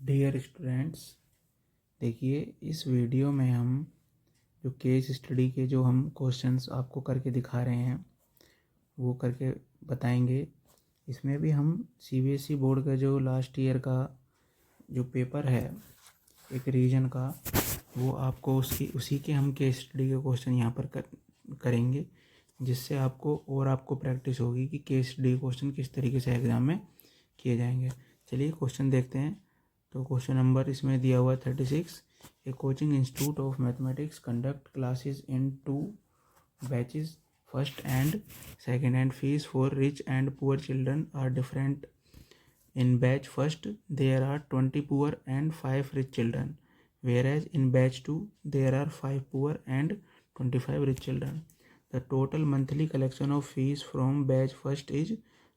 Dear students, देखिए इस video में हम जो केस स्टडी के जो हम क्वेश्चंस आपको करके दिखा रहे हैं वो करके बताएंगे। इसमें भी हम सीबीएसई बोर्ड का जो लास्ट ईयर का जो पेपर है एक रीजन का, वो आपको उसी के हम केस स्टडी के क्वेश्चन यहाँ पर करेंगे, जिससे आपको प्रैक्टिस होगी कि केस स्टडी क्वेश्चन किस तरीके से एग्ज़ाम में किए जाएंगे। चलिए क्वेश्चन देखते हैं। तो क्वेश्चन नंबर इसमें दिया हुआ 36। A coaching institute of mathematics conduct classes in 2 batches, first and second, and fees for rich and poor children are different. In batch first, there are 20 poor and 5 rich children, whereas in batch 2, there are 5 poor and 25 rich children. The total monthly collection of fees from batch first is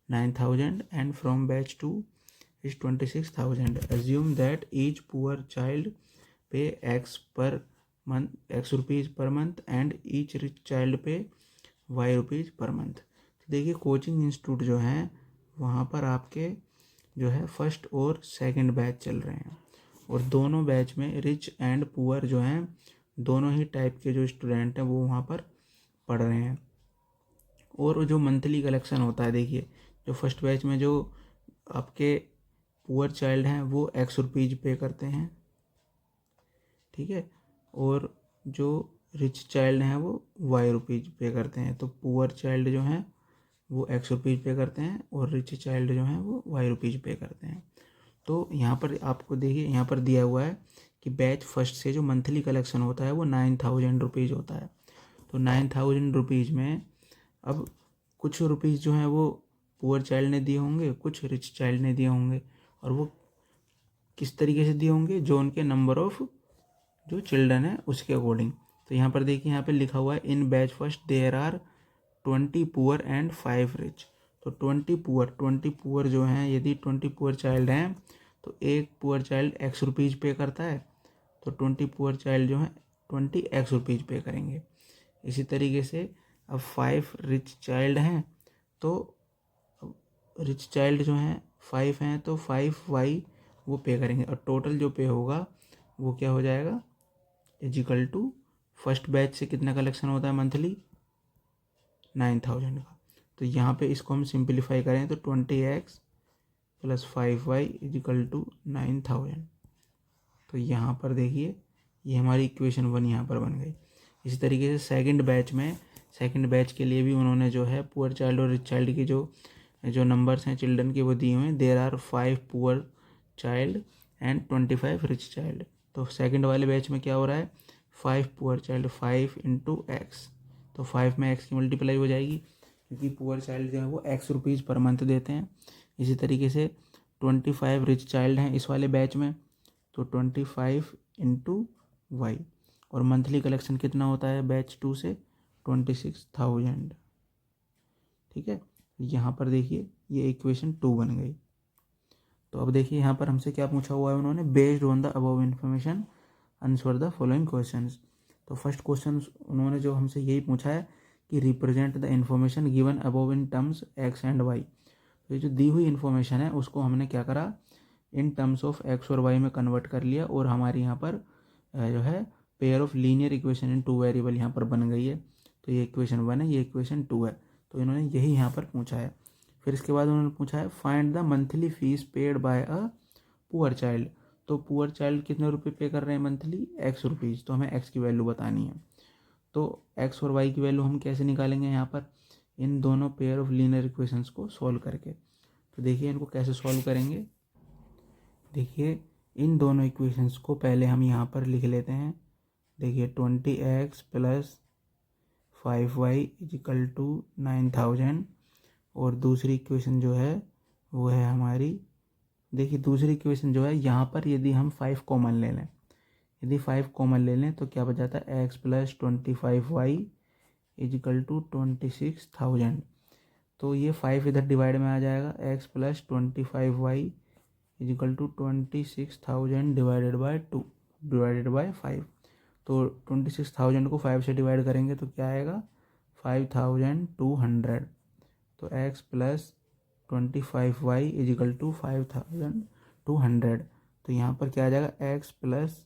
9,000 and from batch 2 is 26,000. Assume that each poor child pay X rupees per month and each rich child pay Y rupees per month. तो देखिए coaching institute जो हैं वहाँ पर आपके जो है first और सेकंड बैच चल रहे हैं, और दोनों बैच में रिच एंड पुअर जो हैं दोनों ही टाइप के जो स्टूडेंट हैं वो वहाँ पर पढ़ रहे हैं। और जो मंथली कलेक्शन होता है, देखिए जो फर्स्ट बैच में जो आपके पुअर चाइल्ड हैं वो X रुपीज़ पे करते हैं, ठीक है, और जो रिच चाइल्ड हैं वो Y रुपीज़ पे करते हैं। तो पुअर चाइल्ड जो हैं वो X रुपीज़ पे करते हैं और रिच चाइल्ड जो हैं वो Y रुपीज़ पे करते हैं। तो यहाँ पर आपको देखिए यहाँ पर दिया हुआ है कि बैच फर्स्ट से जो मंथली कलेक्शन होता है वो 9,000 रुपीज़ होता है। तो 9,000 रुपीज़ में अब कुछ रुपीज़ जो हैं वो पुअर चाइल्ड ने दिए होंगे, कुछ रिच चाइल्ड ने दिए होंगे, और वो किस तरीके से दिए होंगे, जो उनके नंबर ऑफ जो चिल्ड्रन है उसके अकॉर्डिंग। तो यहाँ पर देखिए यहाँ पर लिखा हुआ है in batch first there are 20 poor and 5 rich. तो 20 पुअर जो हैं, यदि 20 पुअर चाइल्ड हैं तो एक पुअर चाइल्ड X रुपीज़ पे करता है, तो 20 पुअर चाइल्ड जो हैं 20 X रुपीज़ पे करेंगे। इसी तरीके से अब 5 रिच चाइल्ड हैं, तो रिच चाइल्ड जो हैं 5 हैं तो 5Y वो पे करेंगे, और टोटल जो पे होगा वो क्या हो जाएगा, इजिकल टू फर्स्ट बैच से कितना कलेक्शन होता है मंथली 9,000 का। तो यहाँ पे इसको हम सिंप्लीफाई करें तो 20X plus 5Y is equal to 9,000। तो यहाँ पर देखिए ये हमारी इक्वेशन 1 यहाँ पर बन गई। इसी तरीके से सेकंड बैच के लिए भी उन्होंने जो है पुअर चाइल्ड और रिच चाइल्ड की जो नंबर्स हैं चिल्ड्रन के वो दिए हुए हैं। There are 5 poor child and 25 rich child. तो सेकंड वाले बैच में क्या हो रहा है, 5 पुअर चाइल्ड 5 इंटू X, तो 5 में X की मल्टीप्लाई हो जाएगी क्योंकि पुअर चाइल्ड जो है वो X रुपीज़ पर मंथ देते हैं। इसी तरीके से 25 रिच चाइल्ड हैं इस वाले बैच में, तो 25 इंटू Y, और मंथली कलेक्शन कितना होता है बैच 2 से 26,000, ठीक है। यहाँ पर देखिए ये इक्वेशन 2 बन गई। तो अब देखिए यहाँ पर हमसे क्या पूछा हुआ है उन्होंने, based on the above information answer the following questions. तो फर्स्ट क्वेश्चन उन्होंने जो हमसे यही पूछा है कि represent the information given above in terms X and Y। तो ये जो दी हुई इन्फॉर्मेशन है उसको हमने क्या करा, इन टर्म्स ऑफ X और Y में कन्वर्ट कर लिया, और हमारी यहाँ पर जो है pair of linear equation in 2 variable यहाँ पर बन गई है। तो ये इक्वेशन 1 है, ये इक्वेशन 2 है। तो इन्होंने यही यहाँ पर पूछा है। फिर इसके बाद उन्होंने पूछा है find the monthly fees paid by a poor child. तो पुअर चाइल्ड कितने रुपए पे कर रहे हैं मंथली, X रुपीज़। तो हमें X की वैल्यू बतानी है। तो X और Y की वैल्यू हम कैसे निकालेंगे, यहाँ पर इन दोनों पेयर ऑफ लीनियर इक्वेशंस को सॉल्व करके। तो देखिए इनको कैसे सॉल्व करेंगे, देखिए इन दोनों इक्वेशंस को पहले हम यहाँ पर लिख लेते हैं। देखिए 20X plus 5Y is equal to 9,000, और दूसरी इक्वेशन जो है वो है हमारी, देखिए दूसरी इक्वेशन जो है यहाँ पर यदि हम 5 कॉमन ले लें, यदि 5 कॉमन ले लें तो क्या बचाता है, X plus 25Y equal to 26,000। तो ये 5 इधर डिवाइड में आ जाएगा, X plus 25Y equal to 26,000 divided by 5। तो 26,000 को 5 से डिवाइड करेंगे तो क्या आएगा, 5,200। तो X plus 25Y equal to 5,200। तो यहाँ पर क्या आ जाएगा, x plus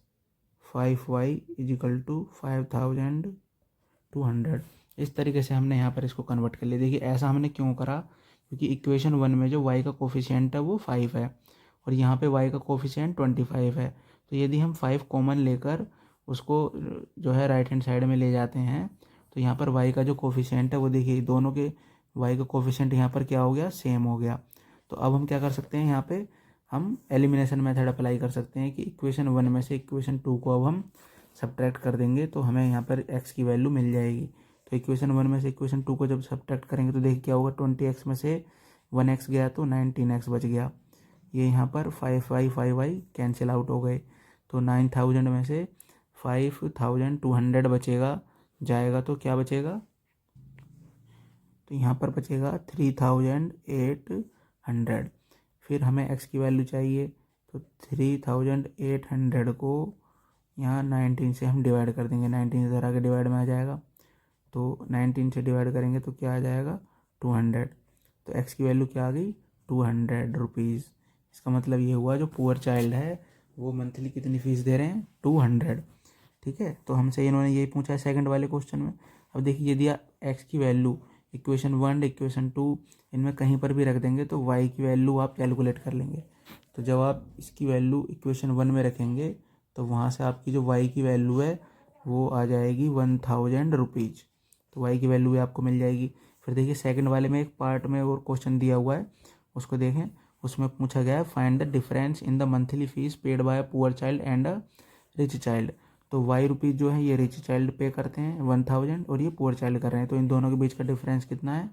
5y is equal to 5200। इस तरीके से हमने यहाँ पर इसको कन्वर्ट कर लिया। देखिए ऐसा हमने क्यों करा, क्योंकि इक्वेशन 1 में जो y का कोफिशिएंट है वो 5 है और यहाँ पे y का कोफिशिएंट 25 है। तो यदि हम 5 कॉमन लेकर उसको जो है राइट हैंड साइड में ले जाते हैं तो यहाँ पर y का जो कोफिशिएंट है वो देखिए दोनों के y का कोफिशिएंट यहाँ पर क्या हो गया, सेम हो गया। तो अब हम क्या कर सकते हैं, यहाँ पे हम एलिमिनेशन मेथड अप्लाई कर सकते हैं कि इक्वेशन 1 में से इक्वेशन 2 को अब हम सब्ट्रैक्ट कर देंगे तो हमें यहाँ पर x की वैल्यू मिल जाएगी। तो इक्वेशन 1 में से इक्वेशन 2 को जब सब्ट्रैक्ट करेंगे तो देखिए क्या होगा, 20x में से 1x गया तो 19x बच गया। ये यहाँ पर 5y कैंसिल आउट हो गए तो 9000 में से 5200 बचेगा जाएगा तो क्या बचेगा, तो यहाँ पर बचेगा 3800। फिर हमें x की वैल्यू चाहिए तो 3800 को यहाँ 19 से हम डिवाइड कर देंगे, 19 से आगे डिवाइड में आ जाएगा तो 19 से डिवाइड करेंगे तो क्या आ जाएगा 200। तो x की वैल्यू क्या आ गई 200 रुपीज़। इसका मतलब ये हुआ जो पुअर चाइल्ड है वो मंथली कितनी फ़ीस दे रहे हैं 200। ठीक है, तो हमसे इन्होंने यही पूछा है सेकंड वाले क्वेश्चन में। अब देखिए यदि x की वैल्यू इक्वेशन 1 इक्वेशन 2 इनमें कहीं पर भी रख देंगे तो y की वैल्यू आप कैलकुलेट कर लेंगे। तो जब आप इसकी वैल्यू इक्वेशन 1 में रखेंगे तो वहाँ से आपकी जो y की वैल्यू है वो आ जाएगी 1000 रुपीज़। तो y की वैल्यू भी आपको मिल जाएगी। फिर देखिए सेकंड वाले में एक पार्ट में और क्वेश्चन दिया हुआ है, उसको देखें। उसमें पूछा गया है find the difference in the monthly fees paid by a poor child and a rich child. तो y रुपीज़ जो है ये रिच चाइल्ड पे करते हैं 1000 और ये पुअर चाइल्ड कर रहे हैं, तो इन दोनों के बीच का डिफरेंस कितना है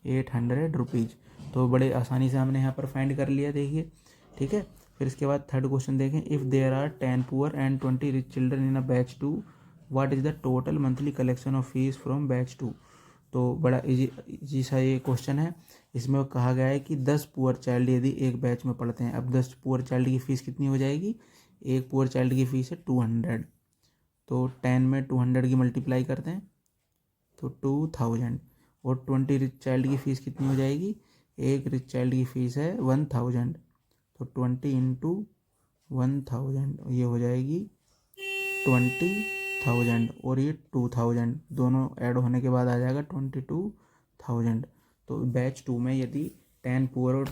800 रुपीज़। तो बड़े आसानी से हमने यहाँ पर फाइंड कर लिया, देखिए। ठीक है, फिर इसके बाद थर्ड क्वेश्चन देखें। If there are 10 poor and 20 rich children in a batch 2 what is the total monthly collection of fees from batch 2। तो बड़ा इजी सा ये क्वेश्चन है। इसमें कहा गया है कि 10 पुअर चाइल्ड यदि एक बैच में पढ़ते हैं, अब 10 पुअर चाइल्ड की फ़ीस कितनी हो जाएगी, एक पुअर चाइल्ड की फ़ीस है 200, तो 10 में 200 की मल्टीप्लाई करते हैं तो 2000। और 20 रिच चाइल्ड की फ़ीस कितनी हो जाएगी, एक रिच चाइल्ड की फ़ीस है 1000, तो 20 इंटू 1000 ये हो जाएगी 20,000 और ये 2000 दोनों ऐड होने के बाद आ जाएगा 22,000। तो बैच 2 में यदि 10 पुअर और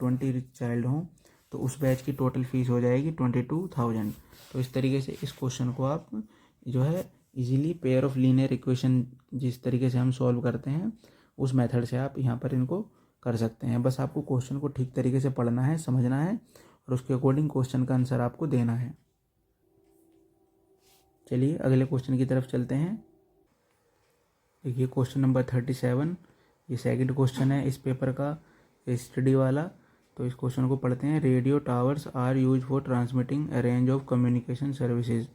20 रिच चाइल्ड हों तो उस बैच की टोटल फीस हो जाएगी 22,000। तो इस तरीके से इस क्वेश्चन को आप जो है easily pair of linear equation जिस तरीके से हम सॉल्व करते हैं उस मेथड से आप यहाँ पर इनको कर सकते हैं। बस आपको क्वेश्चन को ठीक तरीके से पढ़ना है, समझना है और उसके अकॉर्डिंग क्वेश्चन का आंसर आपको देना है। चलिए अगले क्वेश्चन की तरफ चलते हैं। देखिए क्वेश्चन नंबर 37, ये सेकंड क्वेश्चन है इस पेपर का, स्टडी वाला। तो इस क्वेश्चन को पढ़ते हैं। Radio towers are use for transmitting a range of communication services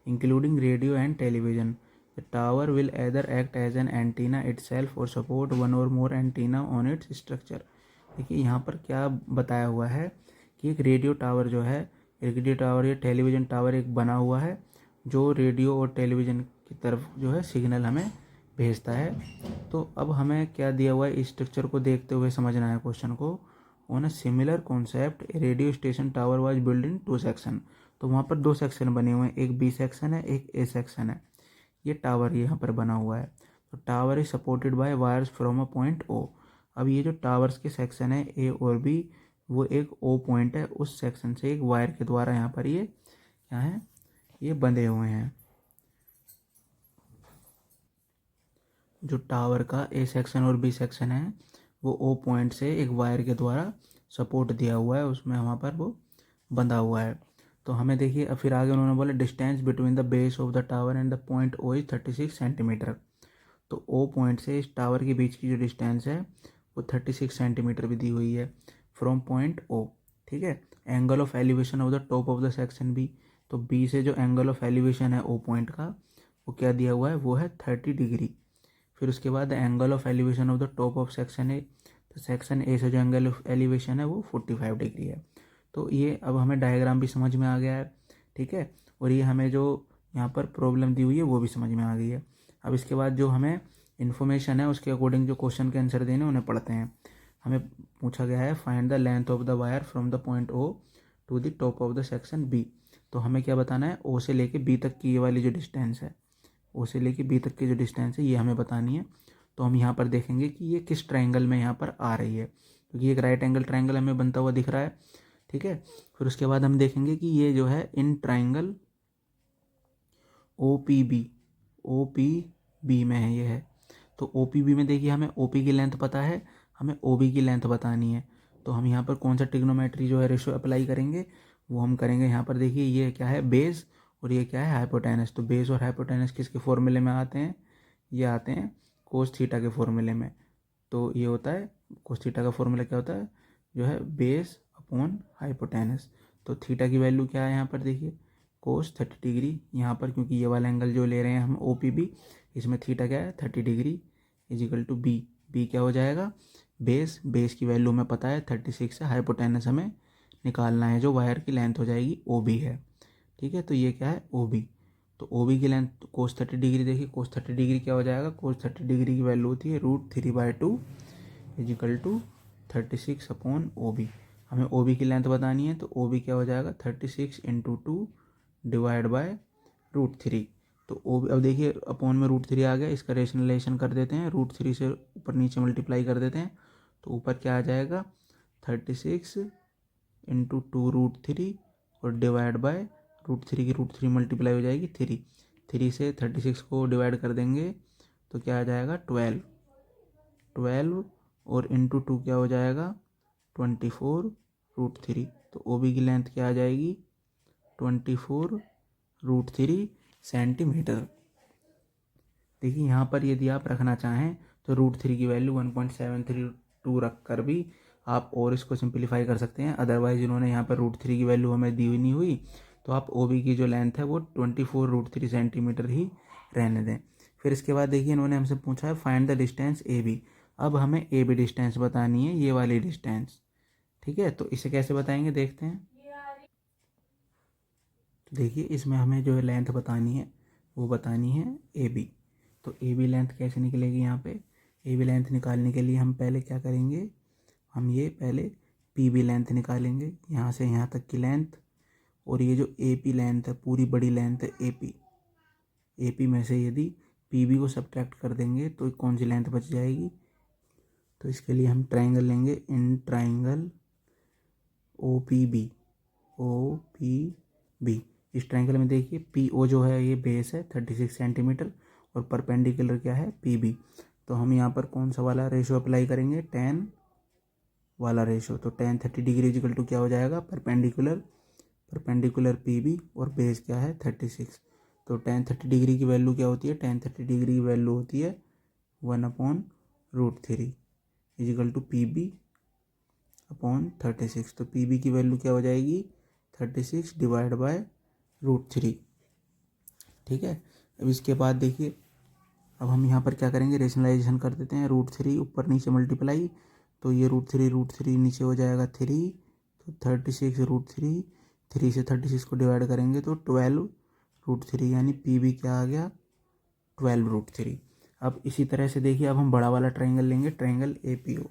including radio and television. The tower will either act as an antenna itself or support one or more antenna on its structure। देखिए यहाँ पर क्या बताया हुआ है कि एक radio tower जो है, रेडियो टावर या टेलीविज़न टावर एक बना हुआ है जो रेडियो और टेलीविज़न की तरफ जो है सिग्नल हमें भेजता है। तो अब हमें क्या दिया हुआ है, इस स्ट्रक्चर को देखते हुए समझना है क्वेश्चन को। On a similar concept radio station tower was build in 2 section. तो वहाँ पर 2 सेक्शन बने हुए हैं, एक बी सेक्शन है एक ए सेक्शन है। ये टावर यहाँ पर बना हुआ है। तो tower is supported by wires from a point O. अब ये जो टावर्स के सेक्शन है ए और बी, वो एक ओ पॉइंट है, उस सेक्शन से एक वायर के द्वारा यहाँ पर ये क्या है, ये बंधे हुए हैं। जो टावर का ए सेक्शन और बी सेक्शन है वो ओ पॉइंट से एक वायर के द्वारा सपोर्ट दिया हुआ है, उसमें वहाँ पर वो बंधा हुआ है। तो हमें देखिए अब फिर आगे उन्होंने बोला distance between the base of the tower and the point O is 36 centimetre. तो ओ पॉइंट से इस टावर के बीच की जो डिस्टेंस है वो 36 सेंटीमीटर भी दी हुई है फ्रॉम पॉइंट ओ। ठीक है, angle of elevation of the top of the section B. तो बी से जो एंगल ऑफ एलिवेशन है ओ पॉइंट का वो क्या दिया हुआ है, वो है 30 डिग्री। फिर उसके बाद angle of elevation of the top of section A. तो सेक्शन ए से जो एंगल ऑफ एलिवेशन है वो 45 डिग्री है। तो ये अब हमें डायग्राम भी समझ में आ गया है। ठीक है, और ये हमें जो यहाँ पर प्रॉब्लम दी हुई है वो भी समझ में आ गई है। अब इसके बाद जो हमें इन्फॉर्मेशन है उसके अकॉर्डिंग जो क्वेश्चन के आंसर देने उन्हें पढ़ते हैं। हमें पूछा गया है find the length of the wire from the point O to the top of the section B. तो हमें क्या बताना है, ओ से लेके बी तक की ये वाली जो डिस्टेंस है, ओ से लेके बी तक की जो डिस्टेंस है ये हमें बतानी है। तो हम यहाँ पर देखेंगे कि ये किस ट्रायंगल में यहाँ पर आ रही है, क्योंकि एक राइट एंगल ट्रायंगल हमें बनता हुआ दिख रहा है, ठीक है। फिर उसके बाद हम देखेंगे कि ये जो है in triangle O P B में है, ये है। तो ओ पी बी में देखिए हमें ओ पी की लेंथ पता है, हमें ओ बी की लेंथ बतानी है। तो हम यहाँ पर कौन सा ट्रिग्नोमेट्री जो है रेशियो अप्लाई करेंगे, वो हम करेंगे यहाँ पर। देखिए ये क्या है, बेस, और ये क्या है, हाइपोटेनस। तो बेस और हाइपोटेनस किसके फॉर्मूले में आते हैं, ये आते हैं कोस थीटा के फॉर्मूले में। तो ये होता है कोस थीटा का फॉर्मूला क्या होता है, जो है बेस अपॉन हाइपोटेनस। तो थीटा की वैल्यू क्या है यहाँ पर, देखिए कोस 30 डिग्री यहाँ पर, क्योंकि ये वाला एंगल जो ले रहे हैं हम ओ पी बी, इसमें थीटा क्या है 30 degree is equal to B. B क्या हो जाएगा, बेस की वैल्यू हमें पता है 36 है, हाइपोटेनस हमें निकालना है जो वायर की लेंथ हो जाएगी ओ बी है, ठीक है। तो ये क्या है ओ बी, तो ओ बी की लेंथ कोस 30 डिग्री, देखिए कोस 30 डिग्री क्या हो जाएगा, कोस 30 डिग्री की वैल्यू होती है √3/2 is equal to 36 upon O B. हमें ओ बी की लेंथ बतानी है, तो ओ बी क्या हो जाएगा 36 इंटू 2 डिवाइड बाय √3। तो ओ अब देखिए अपॉन में √3 आ गया, इसका रेशनलाइजेशन कर देते हैं, √3 से ऊपर नीचे मल्टीप्लाई कर देते हैं। तो ऊपर क्या आ जाएगा 36 इंटू 2√3 और डिवाइड बाय √3 की √3 मल्टीप्लाई हो जाएगी 3 से 36 को डिवाइड कर देंगे तो क्या आ जाएगा 12 और इंटू 2 क्या हो जाएगा 24√3। तो ओ बी की लेंथ क्या आ जाएगी 24√3 सेंटीमीटर। देखिए यहाँ पर यदि आप रखना चाहें तो √3 की वैल्यू 1.732 रख कर भी आप और इसको सिंप्लीफाई कर सकते हैं। अदरवाइज इन्होंने यहाँ पर √3 की वैल्यू हमें दी हुई नहीं हुई, तो आप ओ बी की जो लेंथ है वो 24√3 सेंटीमीटर ही रहने दें। फिर इसके बाद देखिए इन्होंने हमसे पूछा है find the distance A B. अब हमें ए बी डिस्टेंस बतानी है, ये वाली डिस्टेंस, ठीक है। तो इसे कैसे बताएंगे देखते हैं। तो देखिए इसमें हमें जो है लेंथ बतानी है, वो बतानी है ए बी। तो ए बी लेंथ कैसे निकलेगी, यहाँ पे ए बी लेंथ निकालने के लिए हम पहले क्या करेंगे, हम ये पहले पी बी लेंथ निकालेंगे, यहाँ से यहाँ तक की लेंथ। और ये जो ए पी लेंथ है, पूरी बड़ी लेंथ है ए पी में से यदि पी बी को सब्ट्रैक्ट कर देंगे तो कौन सी लेंथ बच जाएगी। तो इसके लिए हम ट्राइंगल लेंगे, in triangle O P B. इस ट्राइंगल में देखिए पी ओ जो है ये बेस है 36 सेंटीमीटर और परपेंडिकुलर क्या है पी बी। तो हम यहाँ पर कौन सा वाला रेशो अप्लाई करेंगे, tan वाला रेशो। तो tan 30 डिग्री इक्वल टू क्या हो जाएगा, परपेंडिकुलर पी बी और बेस क्या है 36। तो tan 30 डिग्री की वैल्यू क्या होती है, tan 30 डिग्री की वैल्यू होती है 1/√3 equal to P B upon 36। तो पी बी की वैल्यू क्या हो जाएगी 36 डिवाइड बाय √3, ठीक है। अब इसके बाद देखिए अब हम यहाँ पर क्या करेंगे, रेशनलाइजेशन कर देते हैं, √3 ऊपर नीचे मल्टीप्लाई, तो ये √3 नीचे हो जाएगा 3, तो 36 √3, 3 से 36 को डिवाइड करेंगे तो 12√3, यानी पी बी क्या आ गया 12√3। अब इसी तरह से देखिए अब हम बड़ा वाला ट्राइंगल लेंगे, ट्राइंगल ए पी ओ।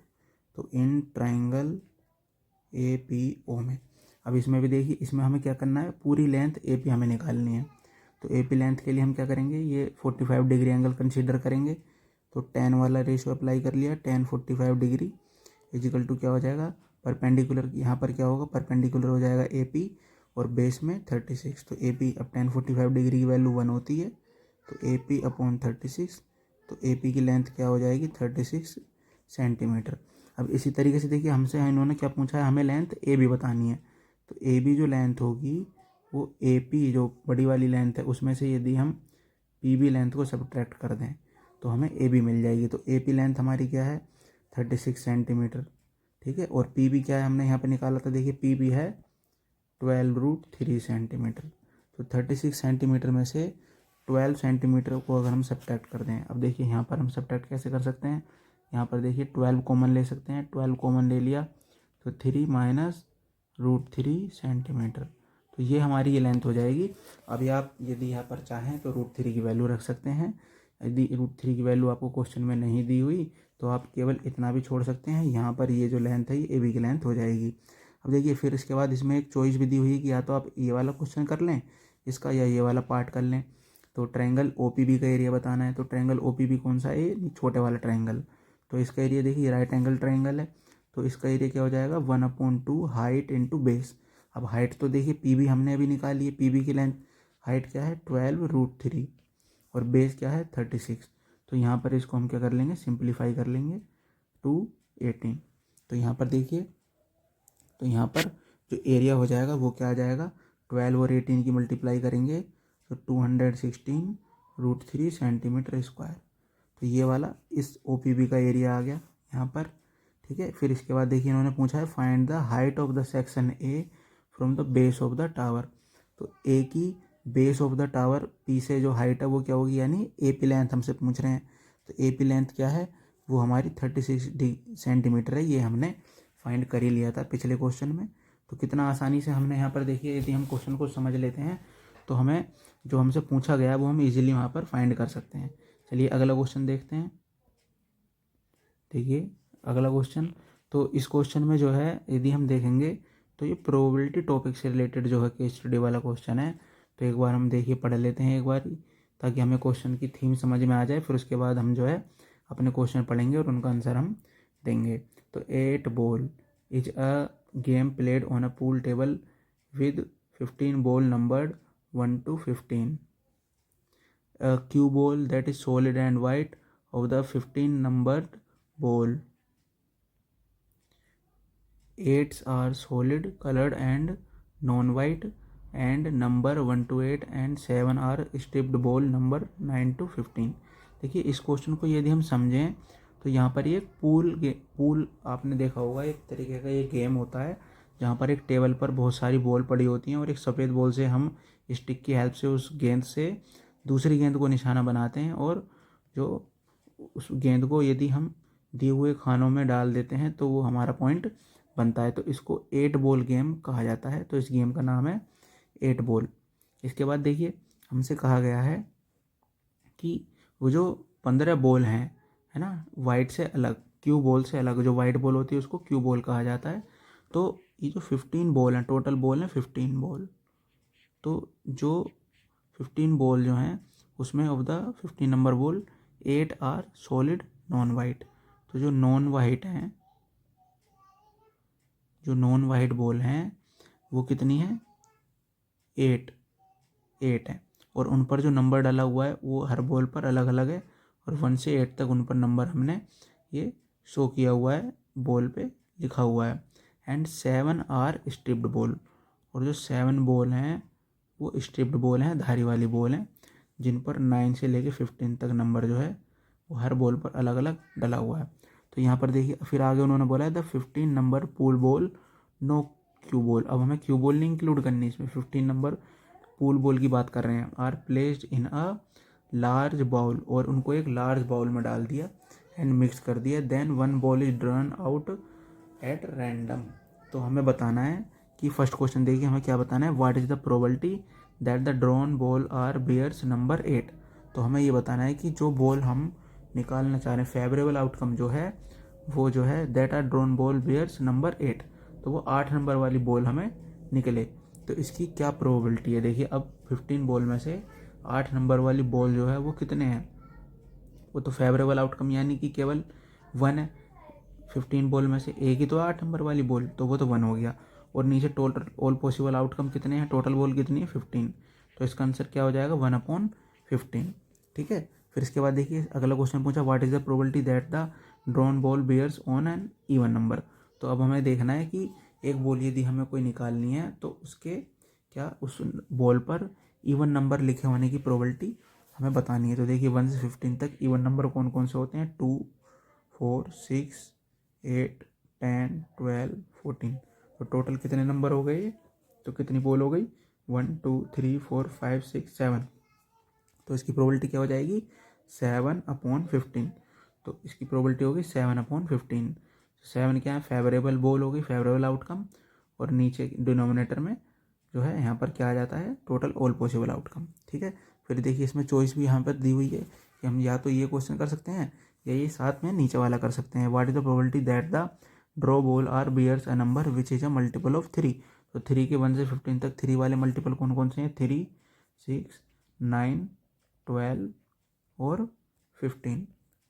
तो in triangle A P O में अब इसमें भी देखिए इसमें हमें क्या करना है, पूरी लेंथ ए पी हमें निकालनी है। तो ए पी लेंथ के लिए हम क्या करेंगे, ये 45 डिग्री एंगल कंसीडर करेंगे। तो tan वाला रेशो अप्लाई कर लिया, tan 45 डिग्री इजिकल टू क्या हो जाएगा, परपेंडिकुलर यहाँ पर क्या होगा, परपेंडिकुलर हो जाएगा ए पी और बेस में 36। तो ए पी अब tan 45 डिग्री की वैल्यू 1 होती है, तो ए पी अपॉन 36। तो ए पी की लेंथ क्या हो जाएगी 36 सेंटीमीटर। अब इसी तरीके से देखिए हमसे इन्होंने क्या पूछा है, हमें लेंथ ए बी बतानी है। तो ए बी जो लेंथ होगी वो ए पी जो बड़ी वाली लेंथ है उसमें से यदि हम पी बी लेंथ को सब्ट्रैक्ट कर दें तो हमें ए बी मिल जाएगी। तो ए पी लेंथ हमारी क्या है 36 सेंटीमीटर, ठीक है। और पी बी क्या है, हमने यहाँ पे निकाला था, देखिए पी बी है 12√3 सेंटीमीटर। तो 36 सेंटीमीटर में से 12 सेंटीमीटर को अगर हम सब्ट्रैक्ट कर दें, अब देखिए यहाँ पर हम सब्ट्रैक्ट कैसे कर सकते हैं, यहाँ पर देखिए 12 कॉमन ले सकते हैं, 12 कॉमन ले लिया तो 3 माइनस √3 सेंटीमीटर। तो ये हमारी ये लेंथ हो जाएगी। अभी आप यदि यहाँ पर चाहें तो √3 की वैल्यू रख सकते हैं, यदि √3 की वैल्यू आपको क्वेश्चन में नहीं दी हुई तो आप केवल इतना भी छोड़ सकते हैं, यहाँ पर ये जो लेंथ है ये ए बी की लेंथ हो जाएगी। अब देखिए फिर इसके बाद इसमें एक चॉइस भी दी हुई है कि या तो आप ये वाला क्वेश्चन कर लें इसका या ये वाला पार्ट कर लें। तो ट्रायंगल OPB का एरिया बताना है, तो ट्रायंगल OPB कौन सा है, छोटे वाला ट्रायंगल। तो इसका एरिया देखिए राइट एंगल ट्रायंगल है, तो इसका एरिया क्या हो जाएगा 1/2 हाइट इंटू बेस। अब हाइट तो देखिए PB हमने अभी निकाली है, PB की लेंथ हाइट क्या है 12√3 और बेस क्या है 36। तो यहाँ पर इसको हम क्या कर लेंगे, सिंप्लीफाई कर लेंगे 218। तो यहाँ पर देखिए, तो यहाँ पर जो एरिया हो जाएगा वो क्या आ जाएगा, 12 और 18 की मल्टीप्लाई करेंगे तो 216√3 सेंटीमीटर स्क्वायर। तो ये वाला इस OPB का एरिया आ गया यहाँ पर, ठीक है। फिर इसके बाद देखिए इन्होंने पूछा है find the height of the section A from the base of the tower. तो A की base of the tower P से जो हाइट है वो क्या होगी, यानी AP लेंथ हमसे पूछ रहे हैं। तो AP लेंथ क्या है, वो हमारी 36 सेंटीमीटर है, ये हमने फाइंड कर ही लिया था पिछले क्वेश्चन में। तो कितना आसानी से हमने यहाँ पर देखिए, यदि हम क्वेश्चन को समझ लेते हैं तो हमें जो हमसे पूछा गया है वो हम इजीली वहाँ पर फाइंड कर सकते हैं। चलिए अगला क्वेश्चन देखते हैं। देखिए अगला क्वेश्चन, तो इस क्वेश्चन में जो है यदि हम देखेंगे तो ये प्रोबेबिलिटी टॉपिक से रिलेटेड जो है केस स्टडी वाला क्वेश्चन है। तो एक बार हम देखिए पढ़ लेते हैं एक बार, ताकि हमें क्वेश्चन की थीम समझ में आ जाए, फिर उसके बाद हम जो है अपने क्वेश्चन पढ़ेंगे और उनका आंसर हम देंगे। तो 8 ball is a game played on a pool table with 15 ball numbered 1 to 15. A cue ball that is solid and white of the 15 numbered ball. 8s are solid colored and non-white, and number 1 to 8 and 7 are stripped ball number 9 to 15. देखिए इस question को यदि हम समझें तो यहाँ पर ये पूल आपने देखा होगा, एक तरीके का ये गेम होता है जहाँ पर एक टेबल पर बहुत सारी बॉल पड़ी होती हैं और एक सफ़ेद बॉल से हम स्टिक की हेल्प से उस गेंद से दूसरी गेंद को निशाना बनाते हैं, और जो उस गेंद को यदि हम दिए हुए खानों में डाल देते हैं तो वो हमारा पॉइंट बनता है। तो इसको 8 बॉल गेम कहा जाता है। तो इस गेम का नाम है 8 बॉल। इसके बाद देखिए हमसे कहा गया है कि वो जो 15 बॉल हैं, है ना, वाइट से अलग, क्यू बॉल से अलग, जो वाइट बॉल होती है उसको क्यू बॉल कहा जाता है। तो ये जो 15 बॉल हैं, टोटल बॉल हैं 15 बॉल, तो जो 15 बॉल जो हैं उसमें of the 15 number ball 8 are solid non white. तो जो नॉन वाइट हैं, जो नॉन वाइट बॉल हैं वो कितनी है 8 है, और उन पर जो नंबर डाला हुआ है वो हर बॉल पर अलग अलग है, और 1 से 8 तक उन पर नंबर हमने ये शो किया हुआ है, बॉल पे लिखा हुआ है। एंड 7 आर स्ट्रिप्ड बॉल, और जो 7 बॉल हैं वो स्ट्रिप्ड बॉल हैं, धारी वाली बॉल हैं, जिन पर 9 से लेके 15 तक नंबर जो है वो हर बॉल पर अलग अलग डला हुआ है। तो यहाँ पर देखिए फिर आगे उन्होंने बोला है the 15 number pool ball no cue ball. अब हमें क्यू बॉल नहीं इंक्लूड करनी इसमें, 15 नंबर पूल बॉल की बात कर रहे हैं। Are placed in a large bowl, और उनको एक लार्ज बाउल में डाल दिया एंड मिक्स कर दिया। Then 1 ball is drawn out at random. तो हमें बताना है कि फर्स्ट क्वेश्चन देखिए हमें क्या बताना है, what is the probability that the drawn ball are bears number 8। तो हमें ये बताना है कि जो बॉल हम निकालना चाह रहे हैं, फेवरेबल आउटकम जो है वो जो है that are drawn ball bears number 8, तो वो 8 नंबर वाली बॉल हमें निकले। तो इसकी क्या प्रोबेबिलिटी है, देखिए अब 15 बॉल में से 8 नंबर वाली बॉल जो है वो कितने हैं, वो तो फेवरेबल आउटकम यानी कि केवल 1 है। 15 बॉल में से एक ही तो 8 नंबर वाली बॉल, तो वो तो 1 हो गया। और नीचे टोटल ऑल पॉसिबल आउटकम कितने हैं, टोटल बॉल कितनी है 15, तो इसका आंसर क्या हो जाएगा 1/15। ठीक है। फिर इसके बाद देखिए अगला क्वेश्चन पूछा what is the probability that the drawn ball bears on an even number. तो अब हमें देखना है कि एक बॉल यदि हमें कोई निकालनी है तो उसके क्या उस बॉल पर इवन नंबर लिखे होने की प्रोबेबिलिटी हमें बतानी है। तो देखिए 1 से 15 तक इवन नंबर कौन कौन से होते हैं, 2, 4, 6, 8, 10, 12, 14। तो टोटल कितने नंबर हो गए, तो कितनी बॉल हो गई 1, 2, 3, 4, 5, 6, 7। तो इसकी प्रोबेबिलिटी क्या हो जाएगी 7/15। तो इसकी प्रोबेबिलिटी होगी 7/15। 7 क्या है, फेवरेबल बॉल होगी, फेवरेबल आउटकम, और नीचे डिनोमिनेटर में जो है यहाँ पर क्या आ जाता है, टोटल ऑल पॉसिबल आउटकम। ठीक है। फिर देखिए इसमें चॉइस भी यहाँ पर दी हुई है कि हम या तो ये क्वेश्चन कर सकते हैं या ये साथ में नीचे वाला कर सकते हैं। What is the probability that the draw ball are bears a number which is a multiple of 3। तो 3 के 1 से 15 तक 3 वाले मल्टीपल कौन कौन से हैं? 3, 6, 9, 12 और 15।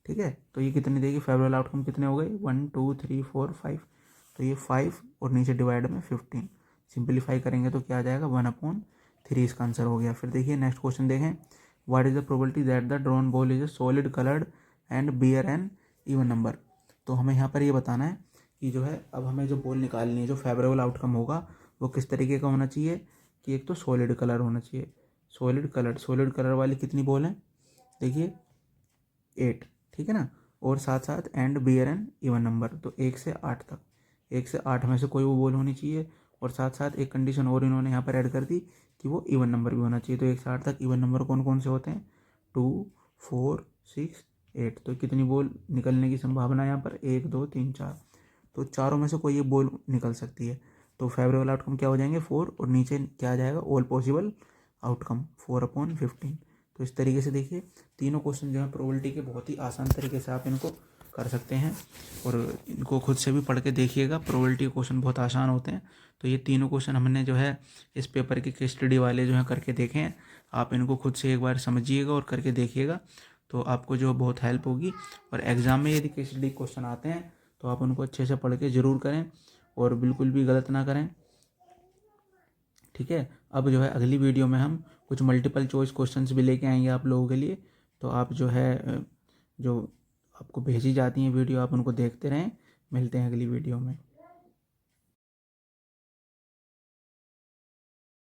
ठीक है, तो ये कितने देगी? फेवरेबल आउटकम कितने हो गए? 1 2 3 4 5। तो ये 5 और नीचे डिवाइड में 15। सिंप्लीफाई करेंगे तो क्या आ जाएगा? 1/3 इसका आंसर हो गया। फिर देखिए नेक्स्ट क्वेश्चन देखें, what is the probability that the drawn ball is a solid coloured and bear an even number. तो हमें यहाँ पर ये बताना है कि जो है अब हमें जो बॉल निकालनी है, जो फेवरेबल आउटकम होगा वो किस तरीके का होना चाहिए कि एक तो सॉलिड कलर होना चाहिए, सॉलिड कलर वाली कितनी बॉल है? देखिए 8, ठीक है ना। और साथ साथ and bear an even number, तो 1 से 8 तक, 1 से 8 में से कोई वो बॉल होनी चाहिए। और साथ साथ एक कंडीशन और इन्होंने यहाँ पर ऐड कर दी कि वो इवन नंबर भी होना चाहिए। तो 1 से 8 तक इवन नंबर कौन कौन से होते हैं? 2, 4, 6, 8। तो कितनी बॉल निकलने की संभावना है यहाँ पर? 1 2 3 4। तो चारों में से कोई एक बॉल निकल सकती है। तो फेवरेबल आउटकम क्या हो जाएंगे? 4, और नीचे क्या आ जाएगा? All possible outcome 4/15। तो इस तरीके से देखिए तीनों क्वेश्चन जो है प्रोबेबिलिटी के बहुत ही आसान तरीके से आप इनको कर सकते हैं, और इनको खुद से भी पढ़ के देखिएगा। प्रोबेबिलिटी के क्वेश्चन बहुत आसान होते हैं। तो ये तीनों क्वेश्चन हमने जो है इस पेपर के केस स्टडी वाले जो है करके देखे हैं। आप इनको खुद से एक बार समझिएगा और करके देखिएगा, तो आपको जो बहुत हेल्प होगी। और एग्ज़ाम में यदि केस स्टडी क्वेश्चन आते हैं तो आप उनको अच्छे से पढ़ के ज़रूर करें और बिल्कुल भी गलत ना करें। ठीक है, अब जो है अगली वीडियो में हम कुछ मल्टीपल चॉइस क्वेश्चंस भी लेके आएंगे आप लोगों के लिए। तो आप जो है जो आपको भेजी जाती हैं वीडियो, आप उनको देखते रहें। मिलते हैं अगली वीडियो में।